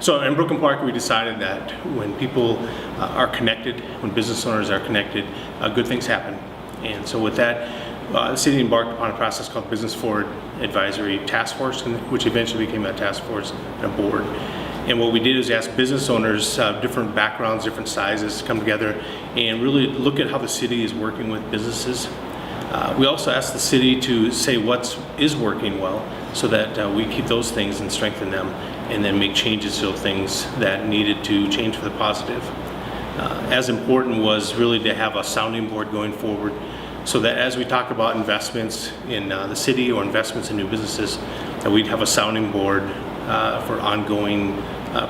So in Brooklyn Park, we decided that when people are connected, when business owners are connected, good things happen. And so with that, the city embarked upon a process called Business Forward Advisory Task Force, which eventually became a task force and a board. And what we did is ask business owners, different backgrounds, different sizes, to come together and really look at how the city is working with businesses. We also asked the city to say what is working well so that we keep those things and strengthen them, and then make changes to things that needed to change for the positive. As important was really to have a sounding board going forward, so that as we talk about investments in the city or investments in new businesses, that we'd have a sounding board for ongoing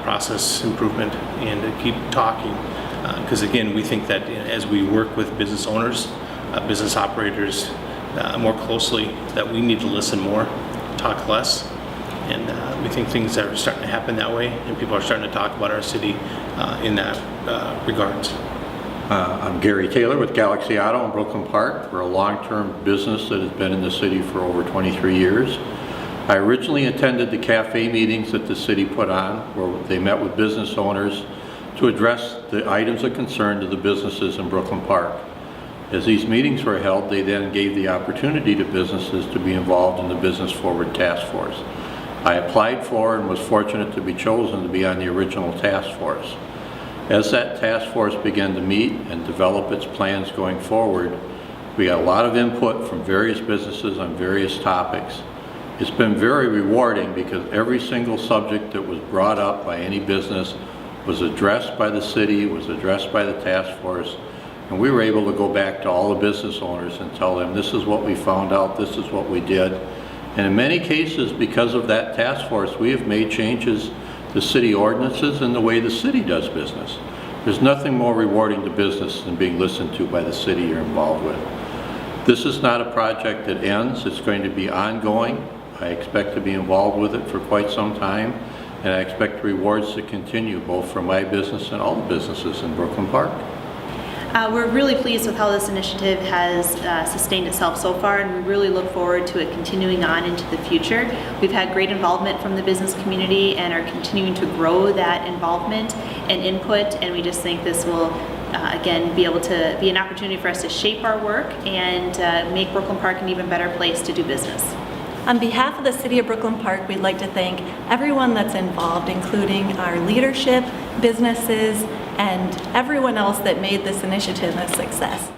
process improvement and to keep talking. Because again, we think that as we work with business owners, business operators more closely, that we need to listen more, talk less. And we think things are starting to happen that way, and people are starting to talk about our city in that regards. I'm Gary Taylor with Galaxy Auto in Brooklyn Park. We're a long-term business that has been in the city for over 23 years. I originally attended the cafe meetings that the city put on, where they met with business owners to address the items of concern to the businesses in Brooklyn Park. As these meetings were held, they then gave the opportunity to businesses to be involved in the Business Forward Task Force. I applied for and was fortunate to be chosen to be on the original task force. As that task force began to meet and develop its plans going forward, we got a lot of input from various businesses on various topics. It's been very rewarding because every single subject that was brought up by any business was addressed by the city, was addressed by the task force, and we were able to go back to all the business owners and tell them, this is what we found out, this is what we did. And in many cases, because of that task force, we have made changes to city ordinances and the way the city does business. There's nothing more rewarding to business than being listened to by the city you're involved with. This is not a project that ends. It's going to be ongoing. I expect to be involved with it for quite some time, and I expect rewards to continue both for my business and all the businesses in Brooklyn Park. We're really pleased with how this initiative has sustained itself so far, and we really look forward to it continuing on into the future. We've had great involvement from the business community and are continuing to grow that involvement and input, and we just think this will again be able to be an opportunity for us to shape our work and make Brooklyn Park an even better place to do business. On behalf of the City of Brooklyn Park, we'd like to thank everyone that's involved, including our leadership, businesses, and everyone else that made this initiative a success.